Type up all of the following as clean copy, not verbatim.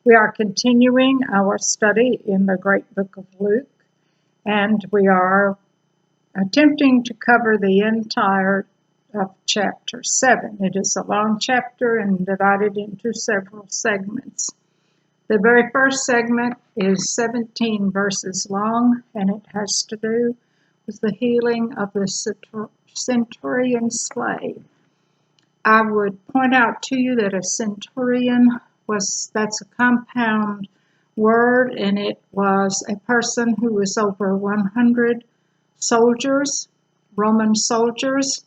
We are continuing our study in the great book of Luke, and we are attempting to cover the entire of chapter 7. It is a long chapter and divided into several segments. The very first segment is 17 verses long, and it has to do with the healing of the centurion slave. I would point out to you that a centurion that's a compound word, and it was a person who was over 100 soldiers, Roman soldiers.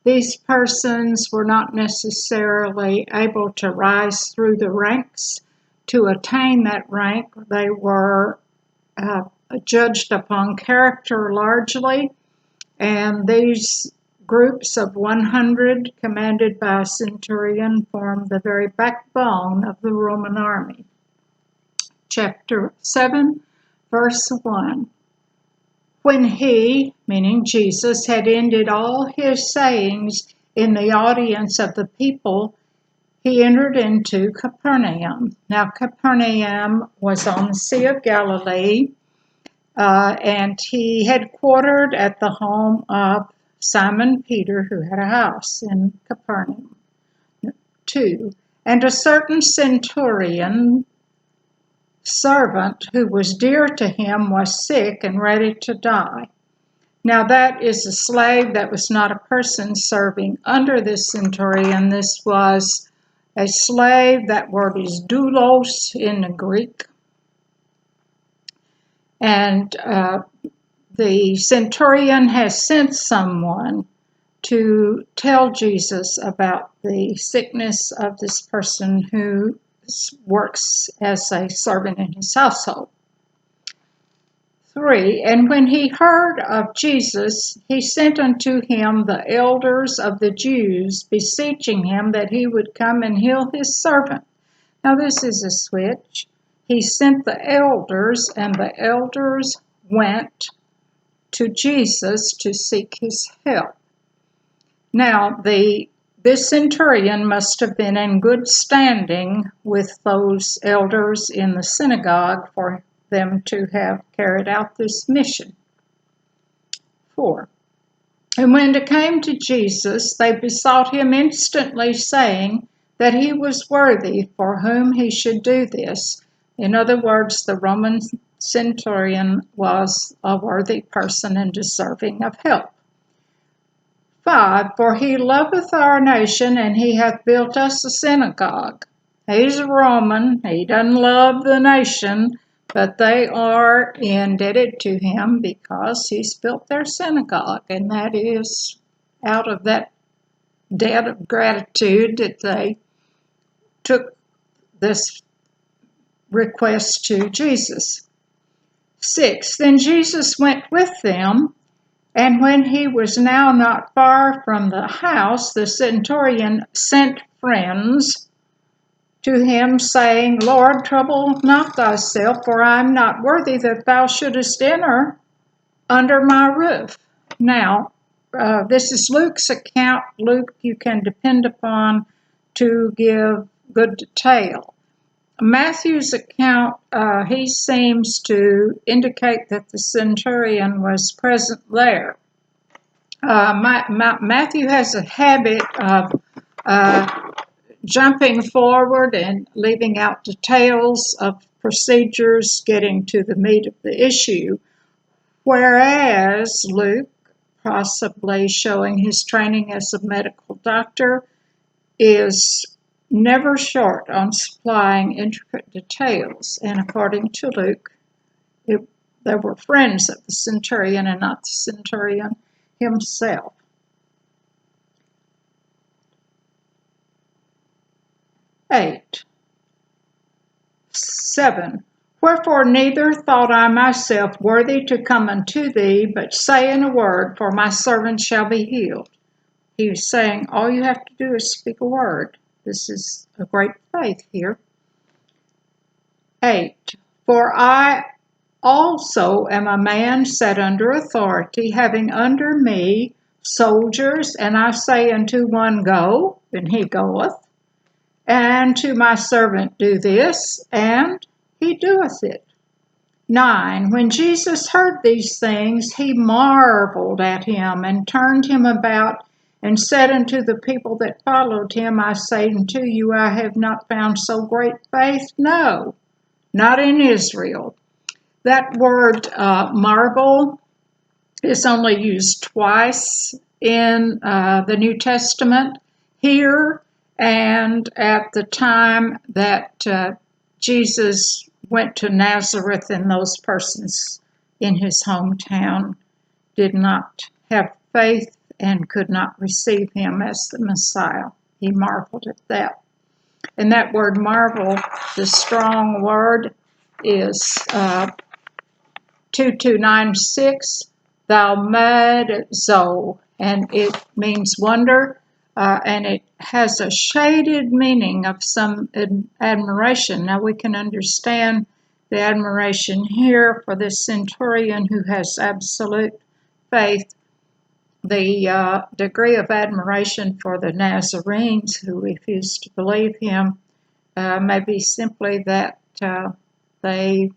These persons were not necessarily able to rise through the ranks to attain that rank. They were judged upon character largely, and these groups of 100 commanded by a centurion formed the very backbone of the Roman army. Chapter 7, verse 1. When he, meaning Jesus, had ended all his sayings in the audience of the people, he entered into Capernaum. Now, Capernaum was on the Sea of Galilee, and he headquartered at the home of Simon Peter, who had a house in Capernaum. 2. And a certain centurion servant who was dear to him was sick and ready to die. Now that is a slave. That was not a person serving under this centurion. This was a slave. That word is doulos in the Greek. And the centurion has sent someone to tell Jesus about the sickness of this person who works as a servant in his household. 3. And when he heard of Jesus, he sent unto him the elders of the Jews, beseeching him that he would come and heal his servant. Now this is a switch. He sent the elders, and the elders went to Jesus to seek his help. Now, this centurion must have been in good standing with those elders in the synagogue for them to have carried out this mission. 4. And when it came to Jesus, they besought him instantly, saying that he was worthy for whom he should do this. In other words, the Roman centurion was a worthy person and deserving of help. 5. For he loveth our nation, and he hath built us a synagogue. He's a Roman. He doesn't love the nation, but they are indebted to him because he's built their synagogue, and that is out of that debt of gratitude that they took this request to Jesus. 6. Then Jesus went with them, and when he was now not far from the house, the centurion sent friends to him, saying, Lord, trouble not thyself, for I am not worthy that thou shouldest enter under my roof. Now, this is Luke's account. Luke, you can depend upon to give good detail. Matthew's account, he seems to indicate that the centurion was present there. Matthew has a habit of jumping forward and leaving out details of procedures, getting to the meat of the issue, whereas Luke, possibly showing his training as a medical doctor, is never short on supplying intricate details. And according to Luke, they were friends of the centurion and not the centurion himself. 8. 7. Wherefore neither thought I myself worthy to come unto thee, but say in a word, for my servant shall be healed. He was saying, all you have to do is speak a word. This is a great faith here. 8. For I also am a man set under authority, having under me soldiers, and I say unto one, Go, and he goeth, And to my servant do this, and he doeth it. 9. When Jesus heard these things, he marveled at him, and turned him about, and said unto the people that followed him, I say unto you, I have not found so great faith, no, not in Israel. That word marvel is only used twice in the New Testament, here and at the time that Jesus went to Nazareth, and those persons in his hometown did not have faith and could not receive him as the Messiah. He marveled at that. And that word marvel, the strong word, is 2296, thaumazo, and it means wonder, and it has a shaded meaning of some admiration. Now we can understand the admiration here for this centurion who has absolute faith. The degree of admiration for the Nazarenes who refused to believe him may be simply that they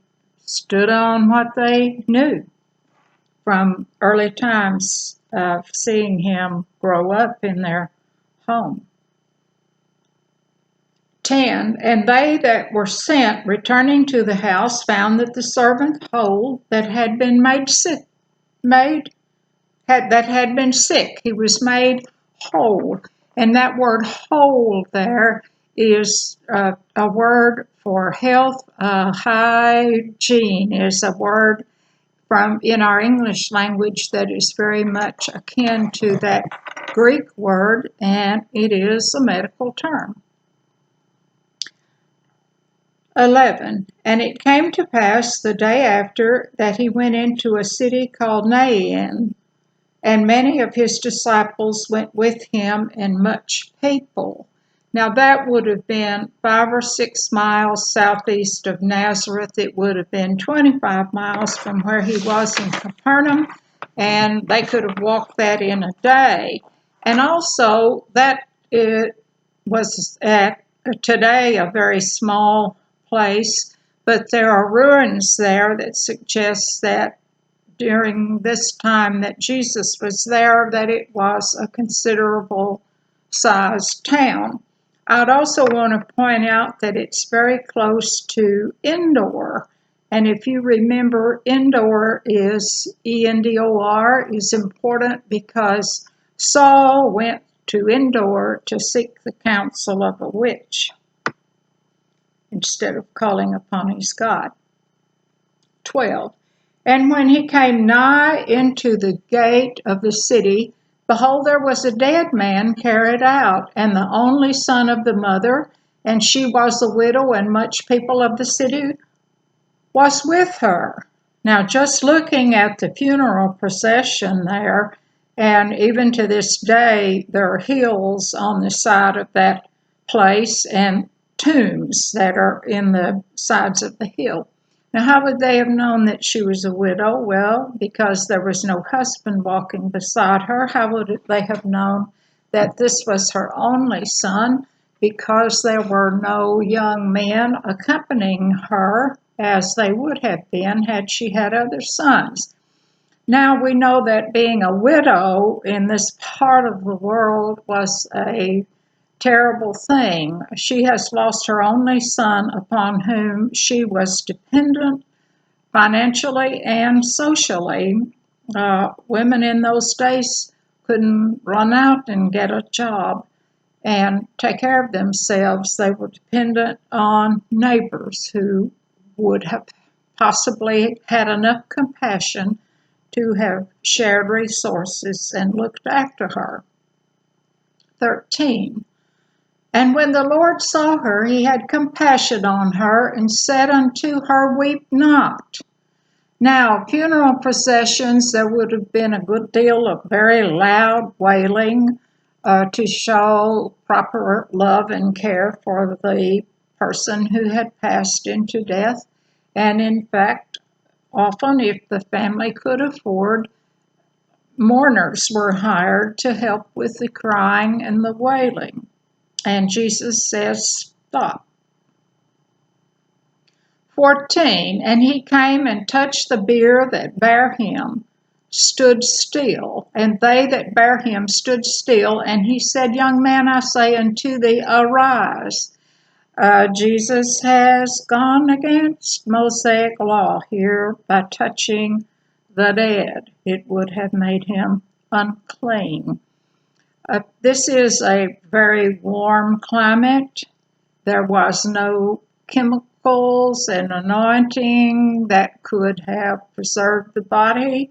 stood on what they knew from early times of seeing him grow up in their home. 10. And they that were sent, returning to the house, found that the servant whole that had been made sick, he was made whole. And that word whole there is a word for health. Hygiene is a word from in our English language that is very much akin to that Greek word, and it is a medical term. 11. And it came to pass the day after that he went into a city called Nain, and many of his disciples went with him, and much people. Now that would have been 5 or 6 miles southeast of Nazareth. It would have been 25 miles from where he was in Capernaum, and they could have walked that in a day. And also that it was at today a very small place, but there are ruins there that suggest that during this time that Jesus was there, that it was a considerable sized town. I'd also want to point out that it's very close to Endor. And if you remember, Endor is Endor is important because Saul went to Endor to seek the counsel of a witch instead of calling upon his God. 12. And when he came nigh into the gate of the city, behold, there was a dead man carried out, and the only son of the mother, and she was a widow, and much people of the city was with her. Now, just looking at the funeral procession there, and even to this day, there are hills on the side of that place and tombs that are in the sides of the hill. Now, how would they have known that she was a widow? Well, because there was no husband walking beside her. How would they have known that this was her only son? Because there were no young men accompanying her as they would have been had she had other sons. Now we know that being a widow in this part of the world was a terrible thing. She has lost her only son upon whom she was dependent financially and socially. Women in those days couldn't run out and get a job and take care of themselves. They were dependent on neighbors who would have possibly had enough compassion to have shared resources and looked after her. 13. And when the Lord saw her, he had compassion on her, and said unto her, Weep not. Now, funeral processions, there would have been a good deal of very loud wailing to show proper love and care for the person who had passed into death. And in fact, often, if the family could afford, mourners were hired to help with the crying and the wailing. And Jesus says stop. 14, and he came and touched the bier that bare him, stood still, and they that bare him stood still, and he said, Young man, I say unto thee, arise. Jesus has gone against Mosaic law here by touching the dead. It would have made him unclean. This is a very warm climate. There was no chemicals and anointing that could have preserved the body.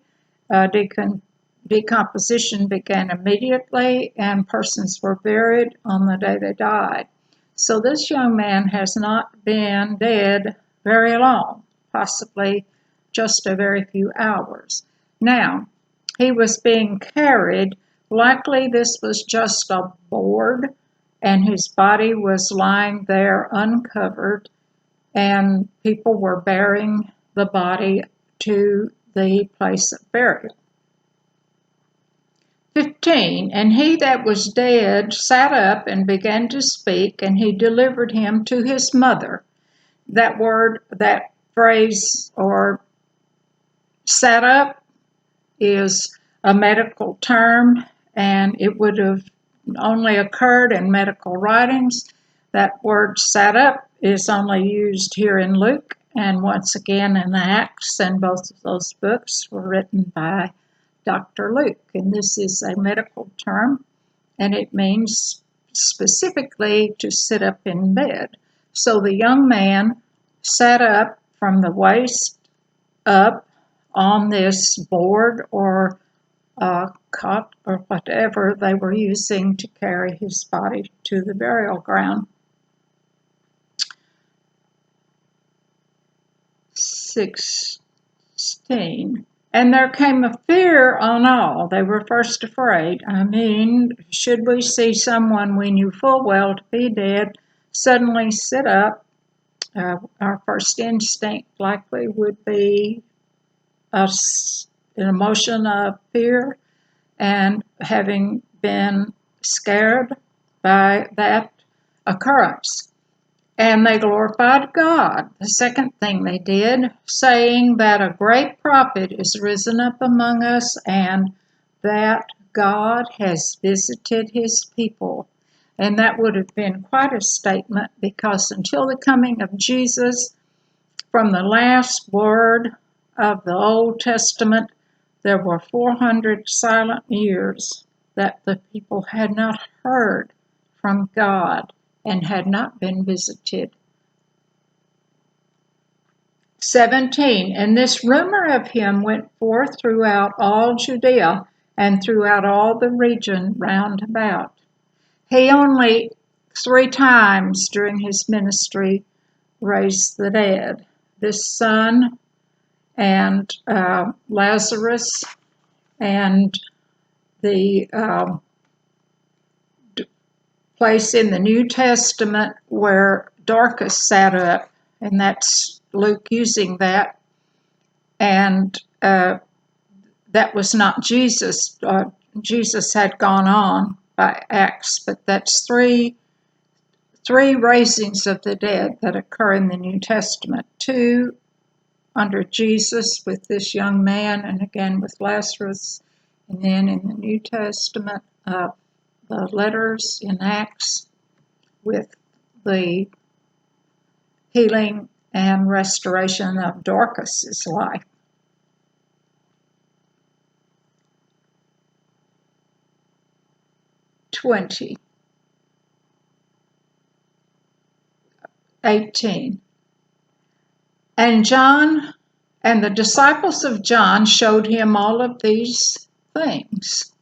Decomposition began immediately, and persons were buried on the day they died. So this young man has not been dead very long, possibly just a very few hours. Now, he was being carried. Likely this was just a board, and his body was lying there uncovered, and people were bearing the body to the place of burial. 15, and he that was dead sat up and began to speak, and he delivered him to his mother. That word, that phrase, or sat up, is a medical term, and it would have only occurred in medical writings. That word sat up is only used here in Luke and once again in Acts, and both of those books were written by Dr. Luke. And this is a medical term, and it means specifically to sit up in bed. So the young man sat up from the waist up on this board or cot or whatever they were using to carry his body to the burial ground. 16. And there came a fear on all. They were first afraid. Should we see someone we knew full well to be dead suddenly sit up, our first instinct likely would be an emotion of fear, and having been scared by that occurrence. And they glorified God. The second thing they did, saying that a great prophet is risen up among us, and that God has visited his people. And that would have been quite a statement, because until the coming of Jesus, from the last word of the Old Testament, there were 400 silent years that the people had not heard from God and had not been visited. 17, and this rumor of him went forth throughout all Judea and throughout all the region round about. He only 3 times during his ministry raised the dead. This son and Lazarus, and the place in the New Testament where Dorcas sat up, and that's Luke using that, and that was not Jesus. Jesus had gone on by Acts, but that's three raisings of the dead that occur in the New Testament. 2 under Jesus with this young man, and again with Lazarus, and then in the New Testament, the letters in Acts with the healing and restoration of Dorcas's life. 20. 18. And John and the disciples of John showed him all of these things.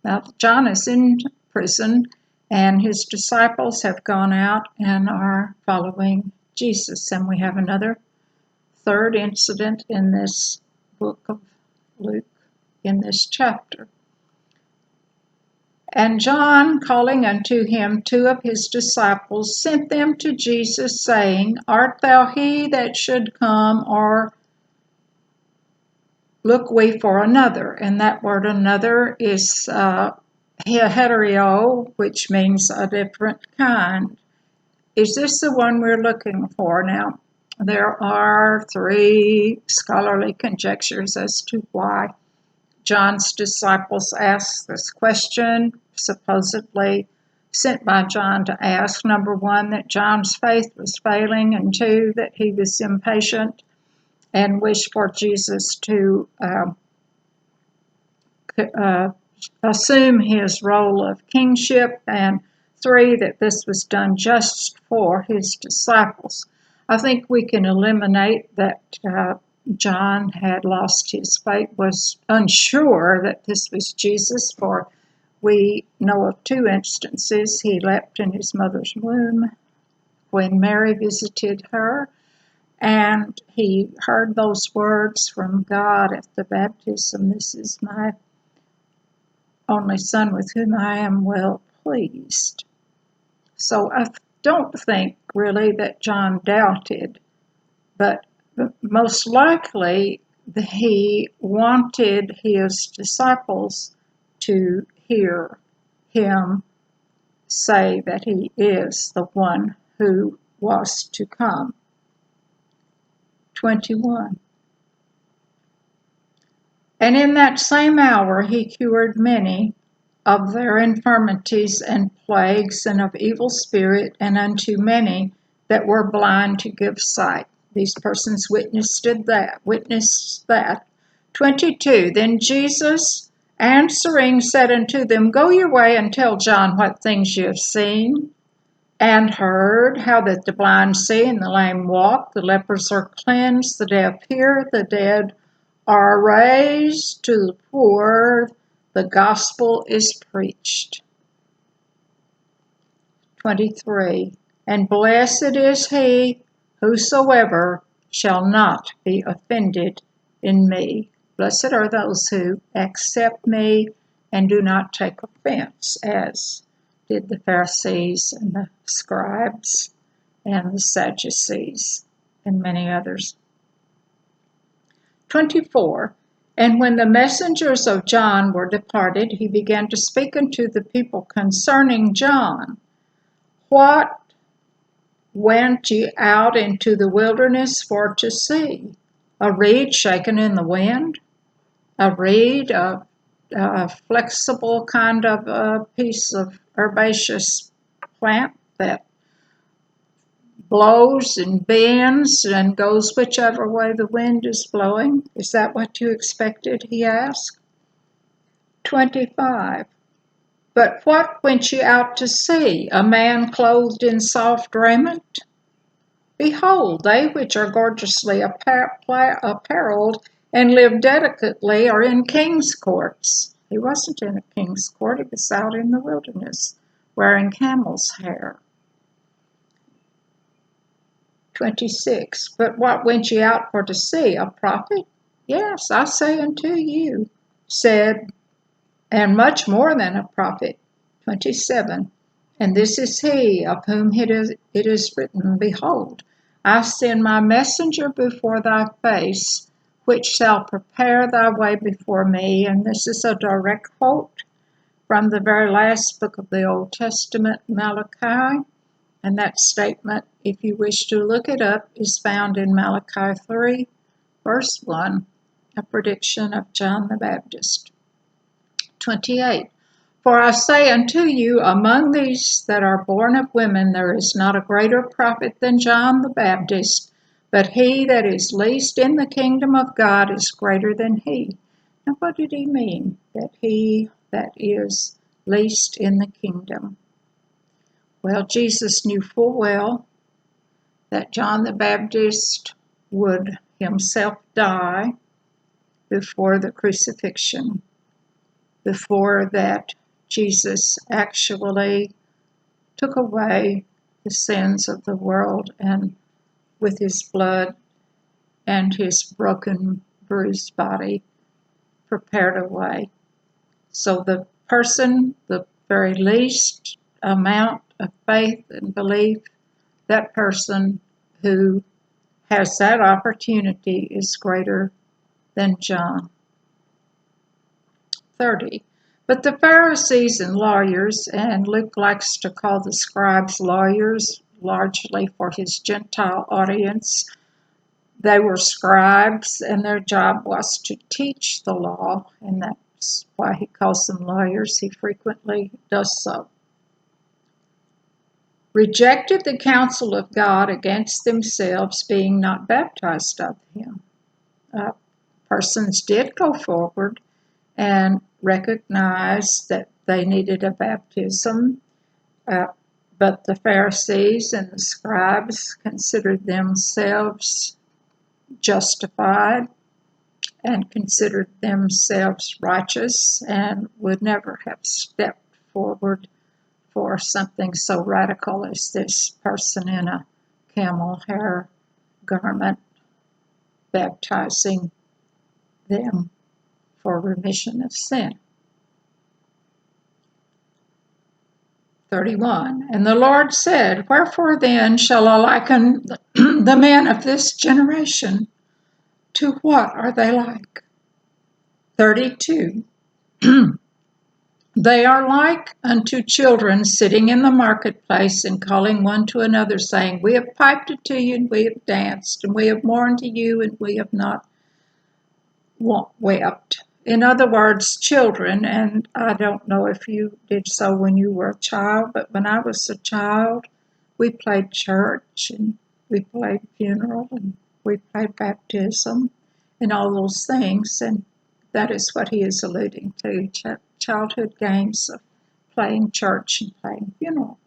Now, John is in prison, and his disciples have gone out and are following Jesus. And we have another third incident in this book of Luke, in this chapter. And John, calling unto him 2 of his disciples, sent them to Jesus, saying, Art thou he that should come, or look we for another? And that word another is hetereo, which means a different kind. is this the one we're looking for? Now, there are three scholarly conjectures as to why John's disciples asked this question, supposedly sent by John to ask. Number one, that John's faith was failing, and two, that he was impatient and wished for Jesus to assume his role of kingship, and three, that this was done just for his disciples. I think we can eliminate that John had lost his faith, was unsure that this was Jesus, for we know of two instances. He leapt in his mother's womb when Mary visited her, and he heard those words from God at the baptism, "This is my only Son with whom I am well pleased." So I don't think really that John doubted, but most likely he wanted his disciples to hear him say that he is the one who was to come. 21. And in that same hour he cured many of their infirmities and plagues and of evil spirit, and unto many that were blind to give sight. These persons witnessed that. 22. Then Jesus answering said unto them, Go your way and tell John what things you have seen and heard, how that the blind see and the lame walk, the lepers are cleansed, the deaf hear, the dead are raised, to the poor the gospel is preached. 23. And blessed is he whosoever shall not be offended in me. Blessed are those who accept me and do not take offense, as did the Pharisees and the scribes and the Sadducees and many others. 24. And when the messengers of John were departed, he began to speak unto the people concerning John. What went ye out into the wilderness for to see? A reed shaken in the wind? A reed, a flexible kind of a piece of herbaceous plant that blows and bends and goes whichever way the wind is blowing. Is that what you expected? He asked. 25. But what went ye out to see? A man clothed in soft raiment? Behold, they which are gorgeously apparelled and live delicately are in king's courts. He wasn't in a king's court, he was out in the wilderness, wearing camel's hair. 26. But what went ye out for to see? A prophet? Yes, I say unto you, said, and much more than a prophet. 27. And this is he of whom it is written, Behold, I send my messenger before thy face, which shall prepare thy way before me. And this is a direct quote from the very last book of the Old Testament, Malachi. And that statement, if you wish to look it up, is found in Malachi 3, verse 1, a prediction of John the Baptist. 28. For I say unto you, among these that are born of women, there is not a greater prophet than John the Baptist, but he that is least in the kingdom of God is greater than he. Now, what did he mean, that he that is least in the kingdom? Well, Jesus knew full well that John the Baptist would himself die before the crucifixion, before that Jesus actually took away the sins of the world and with his blood and his broken, bruised body prepared a way. So the person, the very least amount of faith and belief, that person who has that opportunity is greater than John. 30. But the Pharisees and lawyers, and Luke likes to call the scribes lawyers. largely for his Gentile audience. They were scribes, and their job was to teach the law, and that's why he calls them lawyers. He frequently does so. Rejected the counsel of God against themselves, being not baptized of him. Persons did go forward and recognize that they needed a baptism, but the Pharisees and the scribes considered themselves justified and considered themselves righteous and would never have stepped forward for something so radical as this person in a camel hair garment baptizing them for remission of sin. 31. And the Lord said, Wherefore then shall I liken the men of this generation? To what are they like? 32. They are like unto children sitting in the marketplace and calling one to another, saying, We have piped it to you, and we have danced, and we have mourned to you, and we have not wept. In other words, children, and I don't know if you did so when you were a child, but when I was a child, we played church, and we played funeral, and we played baptism, and all those things, and that is what he is alluding to, childhood games of playing church and playing funeral.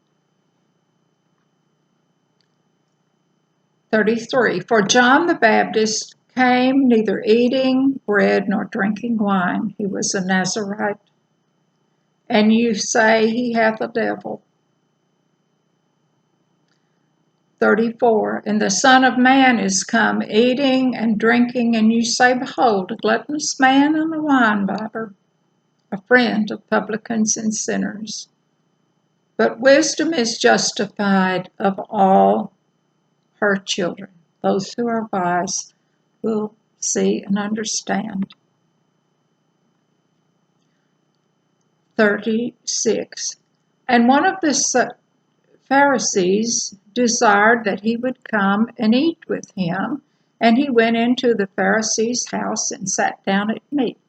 33. For John the Baptist came neither eating bread nor drinking wine. He was a Nazarite. And you say he hath a devil. 34. And the Son of Man is come eating and drinking, and you say, Behold, a gluttonous man and a winebibber, a friend of publicans and sinners. But wisdom is justified of all her children. Those who are wise will see and understand. 36. And one of the Pharisees desired that he would come and eat with him, and he went into the Pharisee's house and sat down at meat.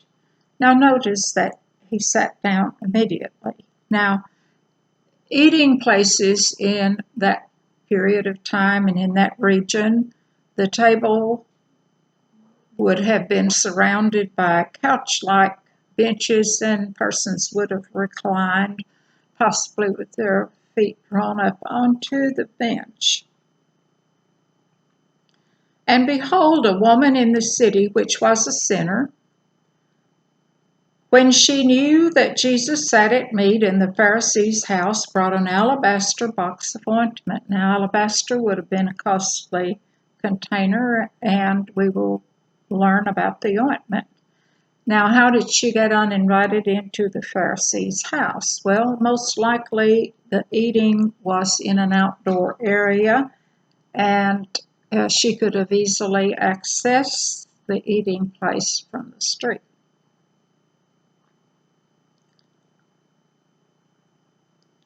Now notice that he sat down immediately. Now, eating places in that period of time and in that region, the table would have been surrounded by couch-like benches, and persons would have reclined, possibly with their feet drawn up onto the bench. And behold, a woman in the city, which was a sinner, when she knew that Jesus sat at meat in the Pharisee's house, brought an alabaster box of ointment. Now, alabaster would have been a costly container, and we will learn about the ointment. Now, how did she get uninvited into the Pharisee's house? Well, most likely the eating was in an outdoor area, and she could have easily accessed the eating place from the street.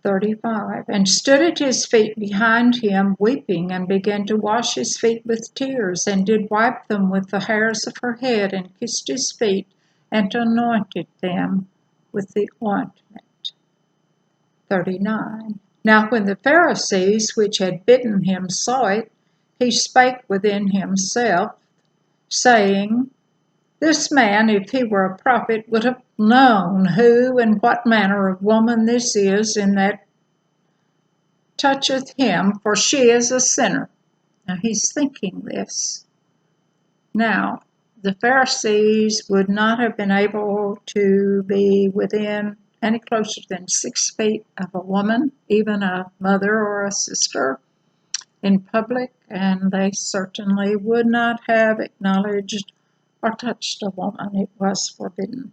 35. And stood at his feet behind him, weeping, and began to wash his feet with tears, and did wipe them with the hairs of her head, and kissed his feet, and anointed them with the ointment. 39. Now when the Pharisees which had bidden him saw it, he spake within himself, saying, This man, if he were a prophet, would have known who and what manner of woman this is, in that toucheth him, for she is a sinner. Now he's thinking this. Now, the Pharisees would not have been able to be within any closer than 6 feet of a woman, even a mother or a sister, in public, and they certainly would not have acknowledged or touched a woman. It was forbidden.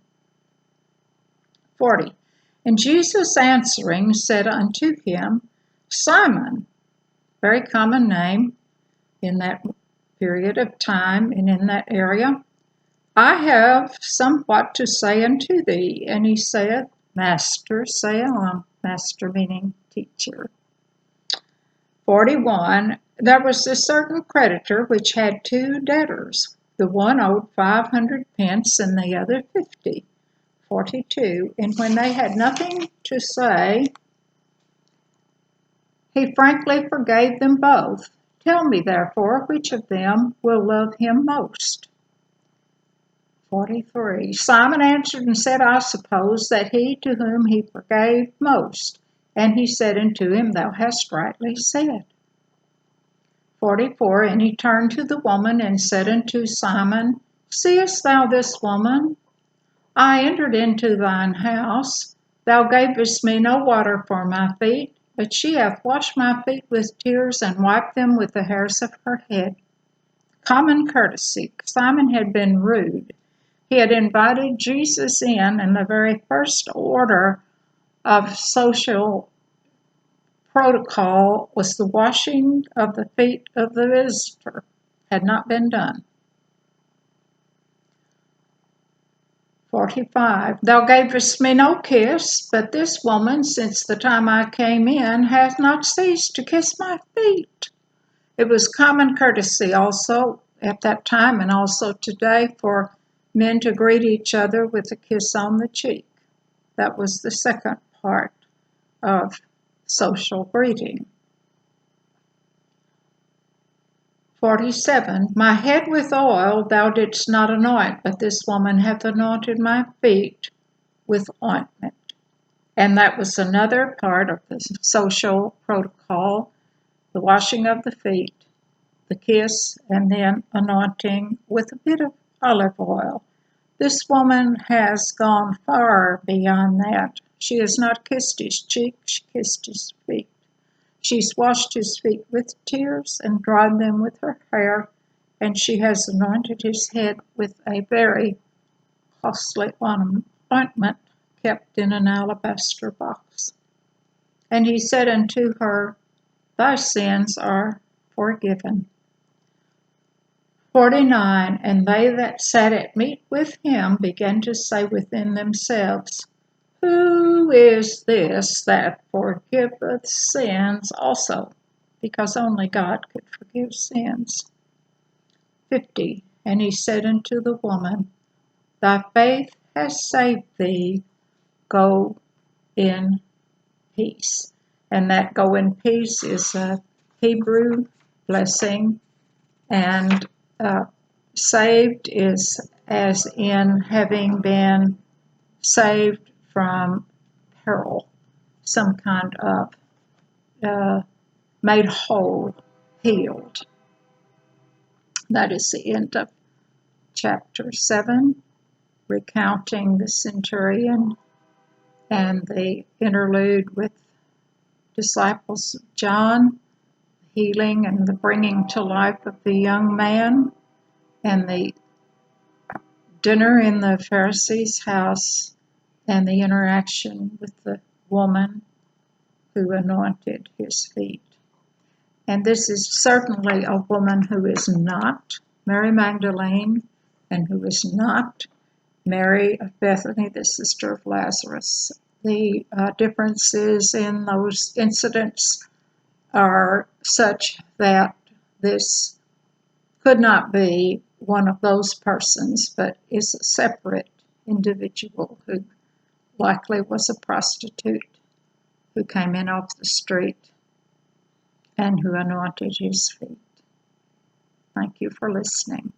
40. And Jesus answering said unto him, Simon, very common name in that period of time and in that area, I have somewhat to say unto thee. And he saith, Master, say on. Master meaning teacher. 41. There was a certain creditor which had two debtors. The one owed 500 pence and the other 50. 42. And when they had nothing to say, he frankly forgave them both. Tell me, therefore, which of them will love him most? 43. Simon answered and said, I suppose that he to whom he forgave most. And he said unto him, Thou hast rightly said. 44. And he turned to the woman and said unto Simon, Seest thou this woman? I entered into thine house. Thou gavest me no water for my feet, but she hath washed my feet with tears and wiped them with the hairs of her head. Common courtesy. Simon had been rude. He had invited Jesus in, and the very first order of social protocol was the washing of the feet of the visitor. Had not been done. 45. Thou gavest me no kiss, but this woman, since the time I came in, hath not ceased to kiss my feet. It was common courtesy also at that time and also today for men to greet each other with a kiss on the cheek. That was the second part of social greeting. 47. My head with oil thou didst not anoint, but this woman hath anointed my feet with ointment. And that was another part of the social protocol, the washing of the feet, the kiss, and then anointing with a bit of olive oil. This woman has gone far beyond that. She has not kissed his cheek, she kissed his feet. She's washed his feet with tears and dried them with her hair, and she has anointed his head with a very costly ointment kept in an alabaster box. And he said unto her, Thy sins are forgiven. 49. And they that sat at meat with him began to say within themselves, Who is this that forgiveth sins also? Because only God could forgive sins. 50. And he said unto the woman, Thy faith has saved thee. Go in peace. And that go in peace is a Hebrew blessing, and saved is as in having been saved from peril, some kind of made whole, healed. That is the end of chapter 7, recounting the centurion and the interlude with disciples of John, healing and the bringing to life of the young man, and the dinner in the Pharisee's house, and the interaction with the woman who anointed his feet. And this is certainly a woman who is not Mary Magdalene and who is not Mary of Bethany, the sister of Lazarus. The differences in those incidents are such that this could not be one of those persons, but is a separate individual who likely was a prostitute who came in off the street and who anointed his feet. Thank you for listening.